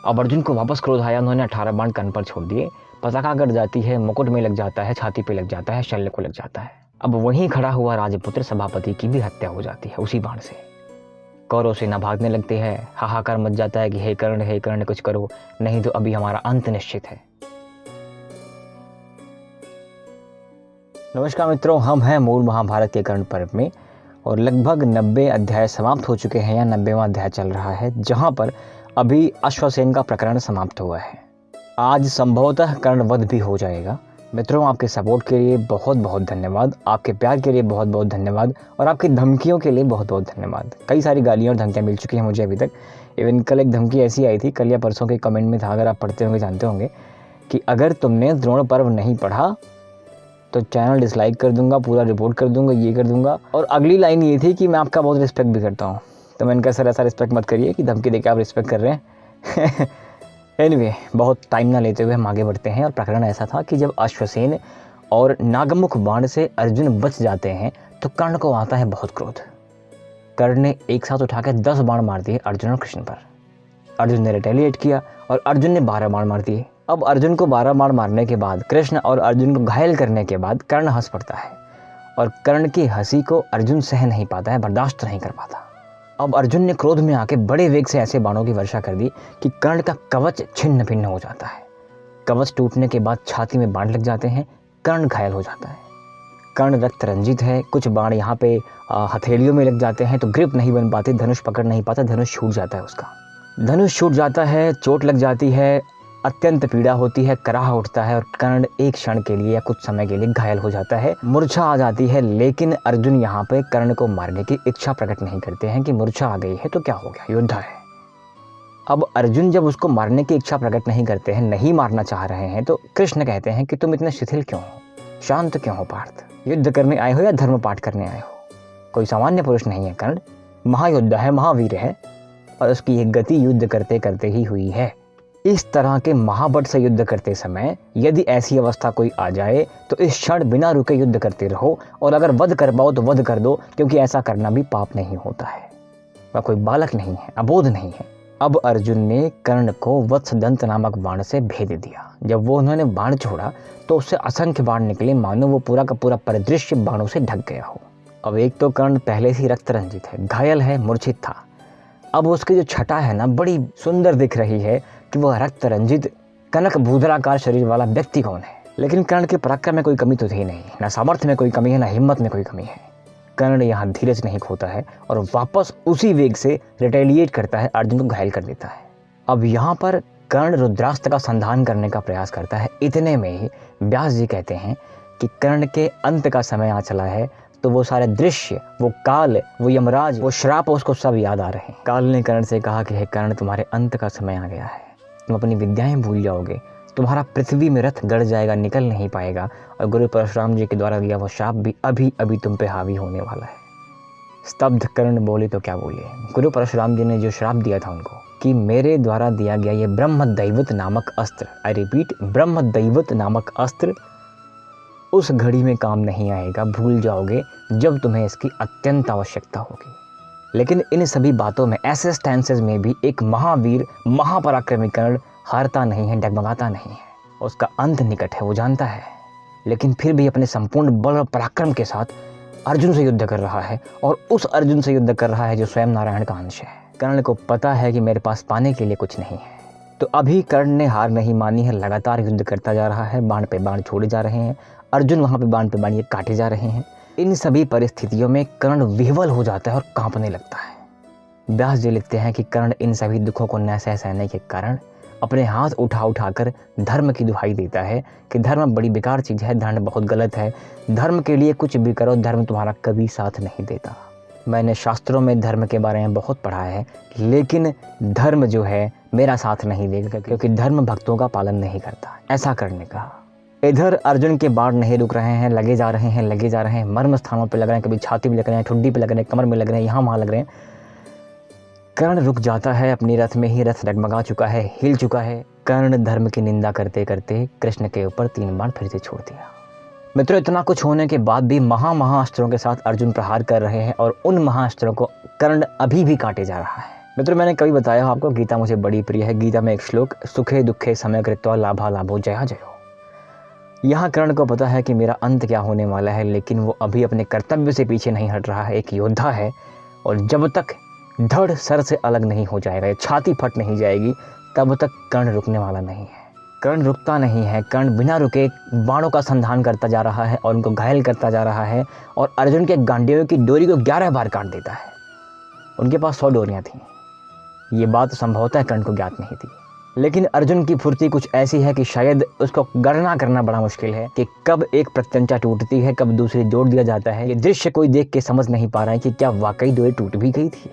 अब अर्जुन को वापस क्रोध आया, उन्होंने 18 बाण कर्ण पर छोड़ दिए। पताका गड़ जाती है, मुकुट में लग जाता है, छाती पे लग जाता है, शल्य को लग जाता है। अब वहीं खड़ा हुआ राजपुत्र सभापति की भी हत्या हो जाती है उसी बाण से। कौरव सेना भागने लगते हैं, हाहाकार मच जाता है कि हे कर्ण कुछ करो, नहीं तो अभी हमारा अंत निश्चित है। नमस्कार मित्रों, हम हैं मूल महाभारत के कर्ण पर्व में और लगभग 90 अध्याय समाप्त हो चुके हैं या 90वां अध्याय चल रहा है, जहां पर अभी अश्वसेन का प्रकरण समाप्त हुआ है। आज संभवतः कर्णवध भी हो जाएगा। मित्रों, आपके सपोर्ट के लिए बहुत बहुत धन्यवाद, आपके प्यार के लिए बहुत बहुत धन्यवाद और आपकी धमकियों के लिए बहुत बहुत धन्यवाद। कई सारी गालियाँ और धमकियाँ मिल चुकी हैं मुझे अभी तक। इवन कल एक धमकी ऐसी आई थी, कल या परसों के कमेंट में था, अगर आप पढ़ते होंगे जानते होंगे, कि अगर तुमने द्रोण पर्व नहीं पढ़ा तो चैनल डिसलाइक कर दूंगा, पूरा रिपोर्ट कर दूंगा, ये कर दूंगा। और अगली लाइन ये थी कि मैं आपका बहुत रिस्पेक्ट भी करता हूँ। तो मैंने कहा सर ऐसा रिस्पेक्ट मत करिए कि धमकी देकर आप रिस्पेक्ट कर रहे हैं। एनीवे, बहुत टाइम ना लेते हुए हम आगे बढ़ते हैं। और प्रकरण ऐसा था कि जब अश्वसेन और नागमुख बाण से अर्जुन बच जाते हैं तो कर्ण को आता है बहुत क्रोध। कर्ण ने एक साथ उठाकर 10 बाण मार दिए अर्जुन और कृष्ण पर। अर्जुन ने रिटेलिएट किया और अर्जुन ने 12 बाण मार दिए। अब अर्जुन को 12 बाण मारने के बाद, कृष्ण और अर्जुन को घायल करने के बाद कर्ण हंस पड़ता है और कर्ण की हंसी को अर्जुन सह नहीं पाता है, बर्दाश्त नहीं कर पाता। अब अर्जुन ने क्रोध में आके बड़े वेग से ऐसे बाणों की वर्षा कर दी कि कर्ण का कवच छिन्न भिन्न हो जाता है। कवच टूटने के बाद छाती में बाण लग जाते हैं, कर्ण घायल हो जाता है। कर्ण रक्त रंजित है, कुछ बाण यहाँ पे हथेलियों में लग जाते हैं तो ग्रिप नहीं बन पाती, धनुष पकड़ नहीं पाता, धनुष छूट जाता है उसका। धनुष छूट जाता है, चोट लग जाती है, अत्यंत पीड़ा होती है, कराह उठता है और कर्ण एक क्षण के लिए या कुछ समय के लिए घायल हो जाता है, मूर्छा आ जाती है। लेकिन अर्जुन यहाँ पे कर्ण को मारने की इच्छा प्रकट नहीं करते हैं कि मूर्छा आ गई है तो क्या हो गया, योद्धा है। अब अर्जुन जब उसको मारने की इच्छा प्रकट नहीं करते हैं, नहीं मारना चाह रहे हैं, तो कृष्ण कहते हैं कि तुम इतने शिथिल क्यों हो, शांत क्यों हो पार्थ, युद्ध करने आए हो या धर्म पाठ करने आए हो? कोई सामान्य पुरुष नहीं है कर्ण, महायोद्धा है, महावीर है और उसकी एक गति युद्ध करते करते ही हुई है। इस तरह के महाबट से युद्ध करते समय यदि ऐसी अवस्था कोई आ जाए तो इस क्षण बिना रुके युद्ध करते रहो और अगर वध कर पाओ तो वध कर दो, क्योंकि ऐसा करना भी पाप नहीं होता है। वह कोई बालक नहीं है, अबोध नहीं है। अब अर्जुन ने कर्ण को वत्सदंत नामक बाण से भेद दिया। जब वो उन्होंने बाण छोड़ा तो उससे असंख्य बाण निकले, मानो वो पूरा का पूरा परिदृश्य बाणों से ढक गया हो। अब एक तो कर्ण पहले से रक्त रंजित है, घायल है, मूर्छित था। अब उसकी जो छटा है ना, बड़ी सुंदर दिख रही है कि वह रक्त रंजित कनक भूधराकार शरीर वाला व्यक्ति कौन है। लेकिन कर्ण के पराक्रम में कोई कमी तो थी नहीं, ना सामर्थ्य में कोई कमी है, ना हिम्मत में कोई कमी है। कर्ण यहाँ धीरज नहीं खोता है और वापस उसी वेग से रिटेलिएट करता है, अर्जुन को घायल कर देता है। अब यहाँ पर कर्ण रुद्रास्त्र का संधान करने का प्रयास करता है। इतने में ही व्यास जी कहते हैं कि कर्ण के अंत का समय आ चला है, तो वो सारे दृश्य, वो काल, वो यमराज, वो श्राप उसको सब याद आ रहे हैं। काल ने कर्ण से कहा कि हे कर्ण, तुम्हारे अंत का समय आ गया है, तुम अपनी विद्याएं भूल जाओगे, तुम्हारा पृथ्वी में रथ गड़ जाएगा, निकल नहीं पाएगा और गुरु परशुराम जी के द्वारा दिया वो शाप भी अभी अभी तुम पे हावी होने वाला है। स्तब्ध कर्ण बोले तो क्या बोले। गुरु परशुराम जी ने जो श्राप दिया था उनको कि मेरे द्वारा दिया गया ये ब्रह्म दैवत नामक अस्त्र, आई रिपीट, ब्रह्म दैवत नामक अस्त्र उस घड़ी में काम नहीं आएगा, भूल जाओगे जब तुम्हें इसकी अत्यंत आवश्यकता होगी। लेकिन इन सभी बातों में, ऐसे स्टैंसेस में भी एक महावीर महापराक्रमी कर्ण हारता नहीं है, डगमगाता नहीं है। उसका अंत निकट है, वो जानता है, लेकिन फिर भी अपने संपूर्ण बल और पराक्रम के साथ अर्जुन से युद्ध कर रहा है और उस अर्जुन से युद्ध कर रहा है जो स्वयं नारायण का अंश है। कर्ण को पता है कि मेरे पास पाने के लिए कुछ नहीं है। तो अभी कर्ण ने हार नहीं मानी है, लगातार युद्ध करता जा रहा है, बाण पे बाण छोड़े जा रहे हैं, अर्जुन वहाँ पे बाण पे बाण ये काटे जा रहे हैं। इन सभी परिस्थितियों में कर्ण विह्वल हो जाता है और कांपने लगता है। व्यास जी लिखते हैं कि कर्ण इन सभी दुखों को न सह सहने के कारण अपने हाथ उठाकर धर्म की दुहाई देता है कि धर्म बड़ी बेकार चीज़ है, धर्म बहुत गलत है, धर्म के लिए कुछ भी करो, धर्म तुम्हारा कभी साथ नहीं देता। मैंने शास्त्रों में धर्म के बारे में बहुत पढ़ा है, लेकिन धर्म जो है मेरा साथ नहीं देगा, क्योंकि धर्म भक्तों का पालन नहीं करता। ऐसा करने का। इधर अर्जुन के बाण नहीं रुक रहे हैं, लगे जा रहे हैं, लगे जा रहे हैं, मर्म स्थानों पे लग रहे हैं, कभी छाती पे लग रहे हैं, ठुड्डी पे लग रहे हैं, कमर में लग रहे हैं, यहाँ वहाँ लग रहे हैं। कर्ण रुक जाता है अपनी रथ में ही, रथ डगमगा चुका है, हिल चुका है। कर्ण धर्म की निंदा करते करते कृष्ण के ऊपर 3 बाण फिर से छोड़ दिया। मित्रों, इतना कुछ होने के बाद भी महाअस्त्रों के साथ अर्जुन प्रहार कर रहे हैं और उन महाअस्त्रों को कर्ण अभी भी काटे जा रहा है। मित्रों, मैंने कभी बताया आपको गीता मुझे बड़ी प्रिय है। गीता में एक श्लोक, सुखे दुखे समय कृत्वा लाभा लाभो जया जयो। यहाँ कर्ण को पता है कि मेरा अंत क्या होने वाला है, लेकिन वो अभी अपने कर्तव्य से पीछे नहीं हट रहा है। एक योद्धा है और जब तक धड़ सर से अलग नहीं हो जाएगा, छाती फट नहीं जाएगी, तब तक कर्ण रुकने वाला नहीं है। कर्ण रुकता नहीं है। कर्ण बिना रुके बाणों का संधान करता जा रहा है और उनको घायल करता जा रहा है और अर्जुन के गांडियों की डोरी को 11 बार काट देता है। उनके पास 100 डोरियाँ थीं। ये बात संभवतः कर्ण को ज्ञात नहीं थी, लेकिन अर्जुन की फुर्ती कुछ ऐसी है कि शायद उसको गणना करना बड़ा मुश्किल है कि कब एक प्रत्यंचा टूटती है, कब दूसरी जोड़ दिया जाता है। ये दृश्य कोई देख के समझ नहीं पा रहा है कि क्या वाकई डोरी टूट भी गई थी।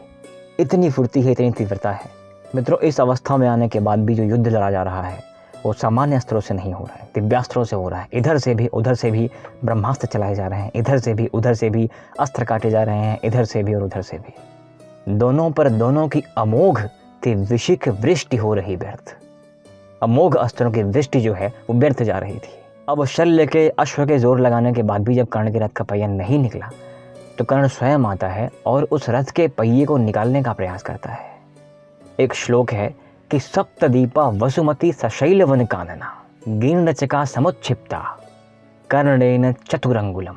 इतनी फुर्ती है, इतनी तीव्रता है। मित्रों, इस अवस्था में आने के बाद भी जो युद्ध लड़ा जा रहा है वो सामान्य अस्त्रों से नहीं हो रहा है, दिव्यास्त्रों से हो रहा है। इधर से भी उधर से भी ब्रह्मास्त्र चलाए जा रहे हैं, इधर से भी उधर से भी अस्त्र काटे जा रहे हैं, इधर से भी और उधर से भी। दोनों पर दोनों की अमोघ की विशिख वृष्टि हो रही व्यर्थ। अमोघ अस्त्रों की वृष्टि जो है वो व्यर्थ जा रही थी। अब शल्य के अश्व के जोर लगाने के बाद भी जब कर्ण के रथ का पहिया नहीं निकला तो कर्ण स्वयं आता है और उस रथ के पहिए को निकालने का प्रयास करता है। एक श्लोक है कि सप्तदीपा वसुमती सशैल वन कानना गिरणचका समुच्छिप्ता कर्णेन चतुरंगुलम,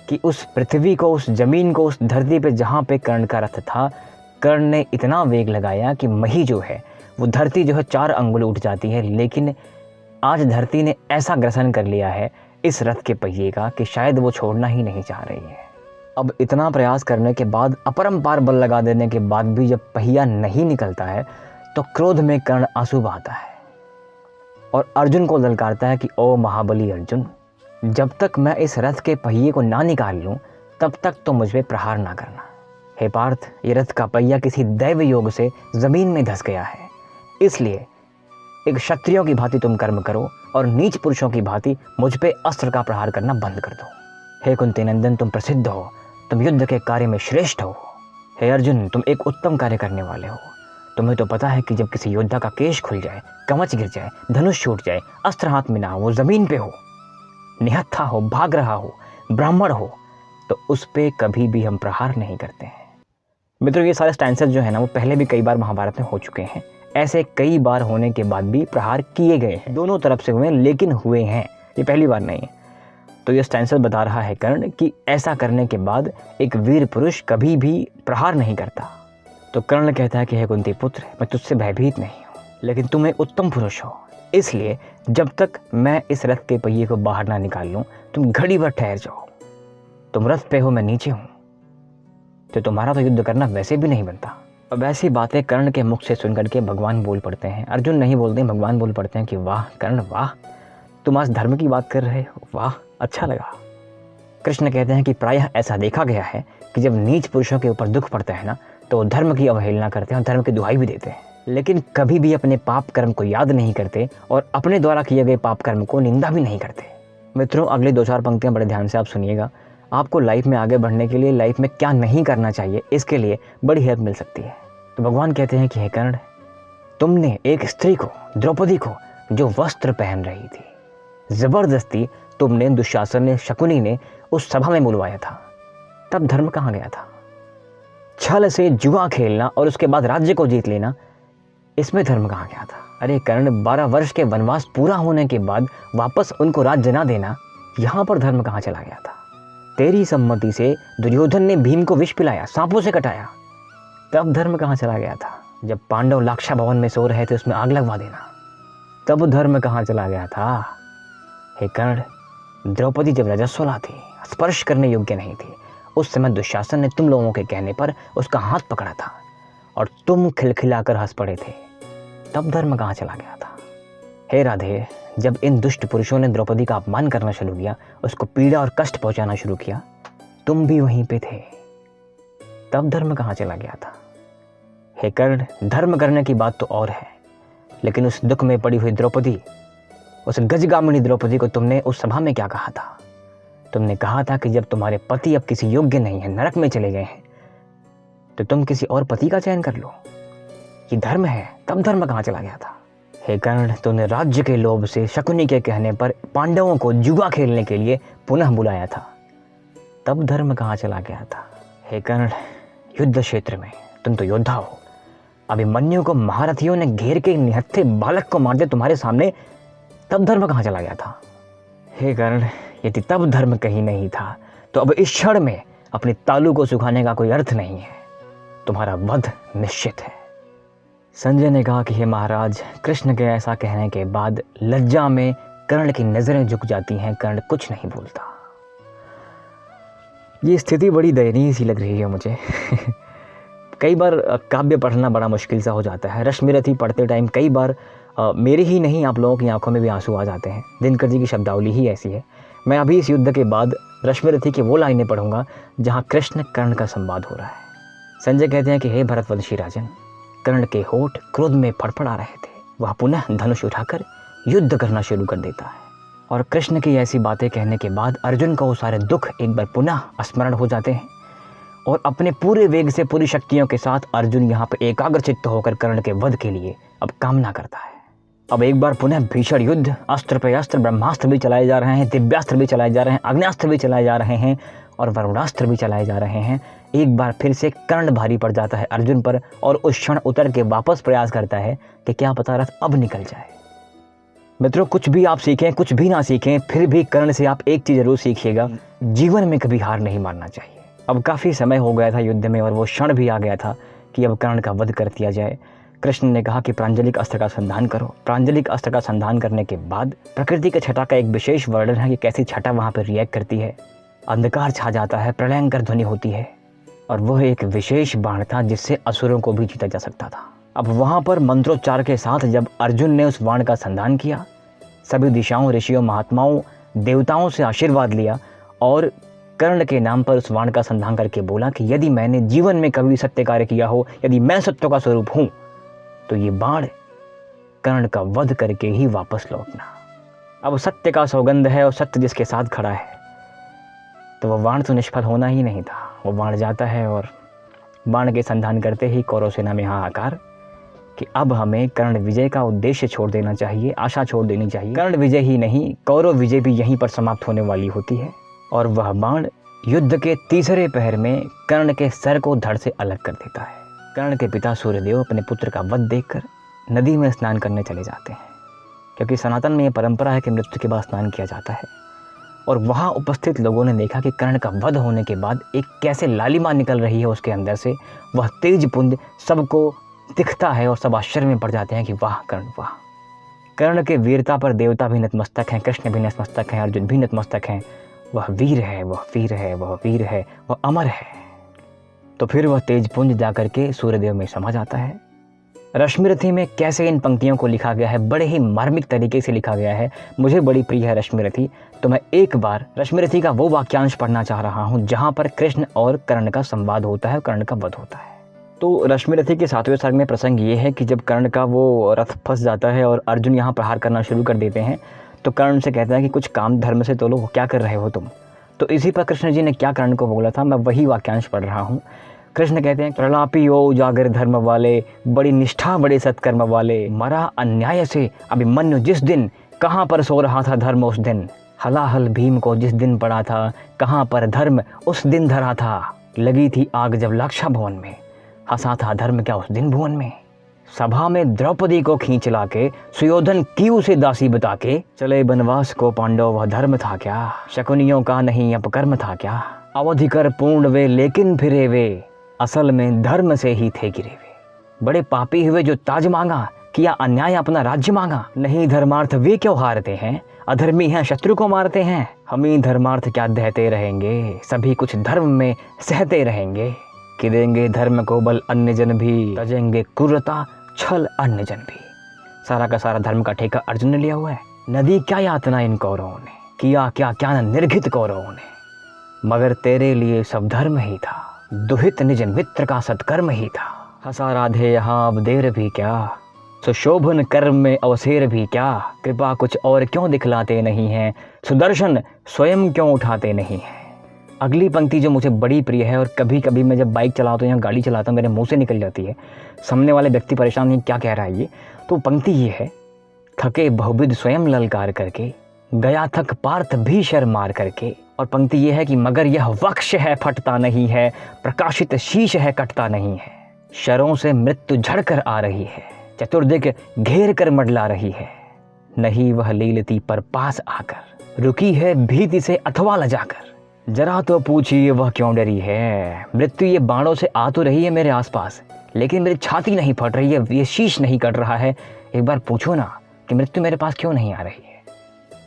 कि उस पृथ्वी को, उस जमीन को, उस धरती पे जहाँ पे कर्ण का रथ था, कर्ण ने इतना वेग लगाया कि मही जो है वो धरती जो है 4 अंगुल उठ जाती है। लेकिन आज धरती ने ऐसा ग्रसन कर लिया है इस रथ के पहिए का कि शायद वो छोड़ना ही नहीं चाह रही है। अब इतना प्रयास करने के बाद, अपरंपार बल लगा देने के बाद भी जब पहिया नहीं निकलता है तो क्रोध में कर्ण आंसू बहाता है और अर्जुन को ललकारता है कि ओ महाबली अर्जुन, जब तक मैं इस रथ के पहिए को ना निकाल लूं तब तक तो मुझ पे प्रहार ना करना। हे पार्थ, ये रथ का पहिया किसी दैव योग से जमीन में धंस गया है, इसलिए एक क्षत्रियों की भांति तुम कर्म करो और नीच पुरुषों की भांति मुझ पे अस्त्र का प्रहार करना बंद कर दो। हे कुंती नंदन, तुम प्रसिद्ध हो, तुम युद्ध के कार्य में श्रेष्ठ हो। हे अर्जुन, तुम एक उत्तम कार्य करने वाले हो। तुम्हें तो पता है कि जब किसी योद्धा का केश खुल जाए, कवच गिर जाए, धनुष छूट जाए, अस्त्र हाथ में ना हो, वो जमीन पे हो, निहत्था हो, भाग रहा हो, ब्राह्मण हो, तो उस पे कभी भी हम प्रहार नहीं करते हैं। मित्रों, ये सारे स्टैंसेस जो है ना वो पहले भी कई बार महाभारत में हो चुके हैं। ऐसे कई बार होने के बाद भी प्रहार किए गए हैं, दोनों तरफ से हुए, लेकिन हुए हैं, ये पहली बार नहीं है। तो ये स्टैंसेस बता रहा है कर्ण कि ऐसा करने के बाद एक वीर पुरुष कभी भी प्रहार नहीं करता। तो कर्ण कहता है कि हे कुंती पुत्र, मैं तुझसे भयभीत नहीं हूँ, लेकिन तुम एक उत्तम पुरुष हो, इसलिए जब तक मैं इस रथ के पहिए को बाहर ना निकाल लूँ तुम घड़ी भर ठहर जाओ। तुम रथ पे हो, मैं नीचे हूँ, तो तुम्हारा तो युद्ध करना वैसे भी नहीं बनता। अब ऐसी बातें कर्ण के मुख से सुनकर के भगवान बोल पड़ते हैं। अर्जुन नहीं बोलते, भगवान बोल पड़ते हैं कि वाह कर्ण, वाह, तुम आज धर्म की बात कर रहे हो, वाह, अच्छा लगा। कृष्ण कहते हैं कि प्रायः ऐसा देखा गया है कि जब नीच पुरुषों के ऊपर दुख पड़ता है ना तो धर्म की अवहेलना करते हैं और धर्म की दुहाई भी देते हैं, लेकिन कभी भी अपने पाप कर्म को याद नहीं करते और अपने द्वारा किए गए पाप कर्म को निंदा भी नहीं करते। मित्रों, अगली 2-4 पंक्तियां बड़े ध्यान से आप सुनिएगा। आपको लाइफ में आगे बढ़ने के लिए, लाइफ में क्या नहीं करना चाहिए, इसके लिए बड़ी हेल्प मिल सकती है। तो भगवान कहते हैं कि हे कर्ण, तुमने एक स्त्री को, द्रौपदी को, जो वस्त्र पहन रही थी, जबरदस्ती तुमने, दुशासन ने, शकुनी ने उस सभा में बुलवाया था, तब धर्म कहाँ गया था? छल से जुआ खेलना और उसके बाद राज्य को जीत लेना, इसमें धर्म कहाँ गया था? अरे कर्ण, 12 वर्ष के वनवास पूरा होने के बाद वापस उनको राज्य ना देना, यहाँ पर धर्म कहाँ चला गया था? तेरी सम्मति से दुर्योधन ने भीम को विष पिलाया, सांपों से कटाया, तब धर्म कहाँ चला गया था? जब पांडव लाक्षा भवन में सो रहे थे उसमें आग लगवा देना, तब धर्म कहाँ चला गया था? हे कर्ण, द्रौपदी जब रजस्वला थी, स्पर्श करने योग्य नहीं थी, उस समय दुशासन ने तुम लोगों के कहने पर उसका हाथ पकड़ा था और तुम खिलखिलाकर हंस पड़े थे, तब धर्म कहाँ चला गया था? हे राधे, जब इन दुष्ट पुरुषों ने द्रौपदी का अपमान करना शुरू किया, उसको पीड़ा और कष्ट पहुंचाना शुरू किया, तुम भी वहीं पे थे, तब धर्म कहाँ चला गया था? हे कर्ण, धर्म करने की बात तो और है, लेकिन उस दुख में पड़ी हुई द्रौपदी, उस गजगामिनी द्रौपदी को तुमने उस सभा में क्या कहा था? तुमने कहा था कि जब तुम्हारे पति अब किसी योग्य नहीं है, नरक में चले गए हैं, तो तुम किसी और पति का चयन कर लो, ये धर्म है, तब धर्म कहाँ चला गया था? हे कर्ण, तुमने राज्य के लोभ से शकुनी के कहने पर पांडवों को जुआ खेलने के लिए पुनः बुलाया था, तब धर्म कहाँ चला गया था? हे कर्ण, युद्ध क्षेत्र में तुम तो योद्धा हो, अभिमन्यु को महारथियों ने घेर के निहत्थे बालक को मार दिया तुम्हारे सामने, तब धर्म कहाँ चला गया था? हे कर्ण, यदि तब धर्म कहीं नहीं था तो अब इस क्षण में अपनी तालू को सुखाने का कोई अर्थ नहीं है। तुम्हारा वध निश्चित है। संजय ने कहा कि हे महाराज, कृष्ण के ऐसा कहने के बाद लज्जा में कर्ण की नजरें झुक जाती हैं। कर्ण कुछ नहीं बोलता। ये स्थिति बड़ी दयनीय सी लग रही है मुझे। कई बार काव्य पढ़ना बड़ा मुश्किल सा हो जाता है। रश्मिरथी पढ़ते टाइम कई बार मेरे ही नहीं आप लोगों की आंखों में भी आंसू आ जाते हैं। दिनकर जी की शब्दावली ही ऐसी है। मैं अभी इस युद्ध के बाद रश्मिरथी की वो लाइनें पढ़ूंगा जहाँ कृष्ण कर्ण का संवाद हो रहा है। संजय कहते हैं कि हे भरतवंशी राजन, कर्ण के होठ क्रोध में फड़फड़ा रहे थे। वह पुनः धनुष उठाकर युद्ध करना शुरू कर देता है और कृष्ण की ऐसी बातें कहने के बाद अर्जुन का वो सारे दुख एक बार पुनः स्मरण हो जाते हैं और अपने पूरे वेग से, पूरी शक्तियों के साथ अर्जुन यहाँ पर एकाग्रचित्त होकर कर्ण के वध के लिए अब कामना करता है। अब एक बार पुनः भीषण युद्ध, अस्त्र पे अस्त्र, ब्रह्मास्त्र भी चलाए जा रहे हैं, दिव्यास्त्र भी चलाए जा रहे हैं, अग्न्यास्त्र भी चलाए जा रहे हैं और वरुणास्त्र भी चलाए जा रहे हैं। एक बार फिर से कर्ण भारी पड़ जाता है अर्जुन पर और उस क्षण उतर के वापस प्रयास करता है कि क्या पता रथ अब निकल जाए। मित्रों, कुछ भी आप सीखें, कुछ भी ना सीखें, फिर भी कर्ण से आप एक चीज़ जरूर सीखिएगा, जीवन में कभी हार नहीं मानना चाहिए। अब काफ़ी समय हो गया था युद्ध में और वो क्षण भी आ गया था कि अब कर्ण का वध कर दिया जाए। कृष्ण ने कहा कि प्रांजलिक अस्त्र का संधान करो। प्रांजलिक अस्त्र का संधान करने के बाद प्रकृति के छटा का एक विशेष वर्णन है कि कैसी छटा वहाँ पर रिएक्ट करती है। अंधकार छा जाता है, प्रलयंकर ध्वनि होती है और वह एक विशेष बाण था जिससे असुरों को भी जीता जा सकता था। अब वहाँ पर मंत्रोच्चार के साथ जब अर्जुन ने उस बाण का संधान किया, सभी दिशाओं, ऋषियों, महात्माओं, देवताओं से आशीर्वाद लिया और कर्ण के नाम पर उस बाण का संधान करके बोला कि यदि मैंने जीवन में कभी सत्य कार्य किया हो, यदि मैं सत्य का स्वरूप हूँ, तो ये बाण कर्ण का वध करके ही वापस लौटना। अब सत्य का सौगंध है और सत्य जिसके साथ खड़ा है, तो वह बाण तो निष्फल होना ही नहीं था। वो बाण जाता है और बाण के संधान करते ही कौरव सेना में हाहाकार कि अब हमें कर्ण विजय का उद्देश्य छोड़ देना चाहिए, आशा छोड़ देनी चाहिए। कर्ण विजय ही नहीं, कौरव विजय भी यहीं पर समाप्त होने वाली होती है। और वह बाण युद्ध के तीसरे पहर में कर्ण के सर को धड़ से अलग कर देता है। कर्ण के पिता सूर्यदेव अपने पुत्र का वध देखकर नदी में स्नान करने चले जाते हैं, क्योंकि सनातन में यह परंपरा है कि मृत्यु के बाद स्नान किया जाता है। और वहाँ उपस्थित लोगों ने देखा कि कर्ण का वध होने के बाद एक कैसे लालिमा निकल रही है उसके अंदर से। वह तेज पुंज सबको दिखता है और सब आश्चर्य में पड़ जाते हैं कि वाह कर्ण, वाह। कर्ण के वीरता पर देवता भी नतमस्तक हैं, कृष्ण भी नतमस्तक हैं, अर्जुन भी नतमस्तक हैं। वह वीर है, वह वीर है, वह वीर है, वह अमर है। तो फिर वह तेज पुंज जाकर के सूर्यदेव में समा जाता है। रश्मिरथी में कैसे इन पंक्तियों को लिखा गया है, बड़े ही मार्मिक तरीके से लिखा गया है। मुझे बड़ी प्रिय है रश्मिरथी, तो मैं एक बार रश्मिरथी का वो वाक्यांश पढ़ना चाह रहा हूँ जहाँ पर कृष्ण और कर्ण का संवाद होता है, कर्ण का वध होता है। तो रश्मिरथी के 7वें सर्ग में प्रसंग ये है कि जब कर्ण का वो रथ फंस जाता है और अर्जुन यहाँ प्रहार करना शुरू कर देते हैं, तो कर्ण से कहता है कि कुछ काम धर्म से तोलो, क्या कर रहे हो तुम। तो इसी पर कृष्ण जी ने क्या कर्ण को बोला था, मैं वही वाक्यांश पढ़ रहा हूँ। कृष्ण कहते हैं, प्रलापी ओ उजागर धर्म वाले, बड़ी निष्ठा बड़े सत्कर्म वाले, मरा अन्याय से अभिमन्यु जिस दिन, कहाँ पर सो रहा था धर्म उस दिन। हलाहल भीम को जिस दिन पड़ा था, कहाँ पर धर्म उस दिन धरा था। लगी थी आग जब लाक्षा भवन में, हंसा था धर्म क्या उस दिन भुवन में। सभा में द्रौपदी को खींच लाके, सुयोधन की उसे दासी बता के, चले बनवास को पांडव वह धर्म था क्या। शकुनियों का नहीं अपकर्म था क्या। अवधि कर पूर्ण वे लेकिन फिरे वे, असल में धर्म से ही थे गिरे वे। बड़े पापी हुए जो ताज मांगा, किया अन्याय अपना राज्य मांगा। नहीं धर्मार्थ वे क्यों हारते हैं, अधर्मी हैं शत्रु को मारते हैं। हम ही धर्मार्थ क्या दहते रहेंगे, सभी कुछ धर्म में सहते रहेंगे। कि देंगे धर्म को बल अन्य जन भी, तजेंगे क्रूरता छल अन्य जन भी। सारा का सारा धर्म का ठेका अर्जुन ने लिया हुआ है। नदी क्या यातना इन कौरवों ने, किया क्या क्या न निर्घित कौरवों ने। मगर तेरे लिए सब धर्म ही था, दुहित निज मित्र का सत्कर्म ही था। हंसा राधे यहाँ अब देर भी क्या, सुशोभन कर्म में अवसेर भी क्या। कृपा कुछ और क्यों दिखलाते नहीं हैं, सुदर्शन स्वयं क्यों उठाते नहीं हैं। अगली पंक्ति जो मुझे बड़ी प्रिय है और कभी कभी मैं जब बाइक चलाता हूँ या गाड़ी चलाता हूँ मेरे मुंह से निकल जाती है। सामने वाले व्यक्ति परेशान नहीं क्या कह रहा है ये, तो पंक्ति ये है, थके बहुविध स्वयं ललकार करके, गया थक पार्थ भी शर मार करके। और पंक्ति ये है कि मगर यह वक्ष है फटता नहीं है, प्रकाशित शीश है कटता नहीं है। शरों से मृत्यु झड़कर आ रही है, चतुर्दिक घेर कर मडला रही है। नहीं वह लीलती पर पास आकर, रुकी है भीति से अथवा लजाकर। जरा तो पूछिए वह क्यों डरी है। मृत्यु ये बाणों से आ तो रही है मेरे आसपास, लेकिन मेरी छाती नहीं फट रही है, ये शीश नहीं कट रहा है। एक बार पूछो ना कि मृत्यु मेरे पास क्यों नहीं आ रही है।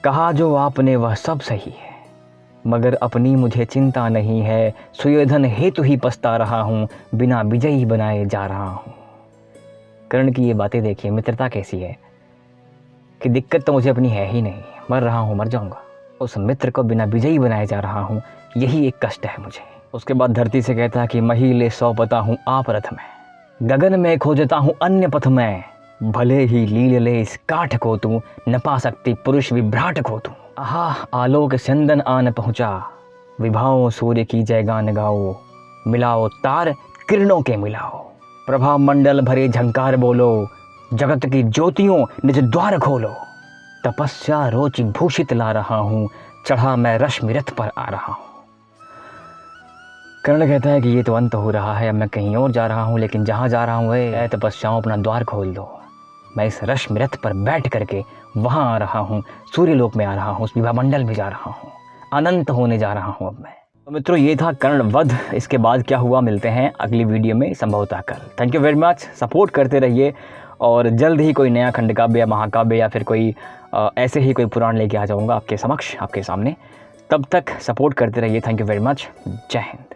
कहा जो आपने वह सब सही है, मगर अपनी मुझे चिंता नहीं है। सुयोधन हेतु ही पछता रहा हूँ, बिना विजयी बनाए जा रहा हूँ। कर्ण की ये बातें देखिए, मित्रता कैसी है कि दिक्कत तो मुझे अपनी है ही नहीं, मर रहा हूँ, मर जाऊँगा। उस मित्र को बिना विजयी बनाए जा रहा हूँ, यही एक कष्ट है मुझे। उसके बाद धरती से कहता है कि महीले सौ पता हूँ आप रथ में, गगन में खोजता हूँ अन्य पथ में। भले ही लील ले इस काठ को तू, न पा सकती पुरुष विभ्राट को तू। आहा आलोक चंदन आन पहुँचा, विभाओ सूर्य की जय गान गाओ। मिलाओ तार किरणों के मिलाओ, प्रभा मंडल भरे झंकार बोलो। जगत की ज्योतियों निज द्वार खोलो। तपस्या रोच भूषित ला रहा हूँ, चढ़ा मैं रश्मि रथ पर आ रहा हूँ। कर्ण कहता है कि ये तो अंत हो रहा है, अब मैं कहीं और जा रहा हूँ, लेकिन जहाँ जा रहा हूँ ऐ तपस्याओं अपना द्वार खोल दो। मैं इस रश्मि रथ पर बैठ करके वहाँ आ रहा हूँ, सूर्यलोक में आ रहा हूँ, उस विभा मंडल में जा रहा हूँ, अनंत होने जा रहा हूँ अब मैं। तो मित्रों ये था कर्ण वध। इसके बाद क्या हुआ मिलते हैं अगली वीडियो में, संभवतः कल। Thank you very much, support करते रहिए और जल्द ही कोई नया खंडकाव्य या महाकाव्य या फिर कोई ऐसे ही कोई पुराण लेके आ जाऊँगा आपके समक्ष, आपके सामने। तब तक सपोर्ट करते रहिए। Thank you very much. जय हिंद।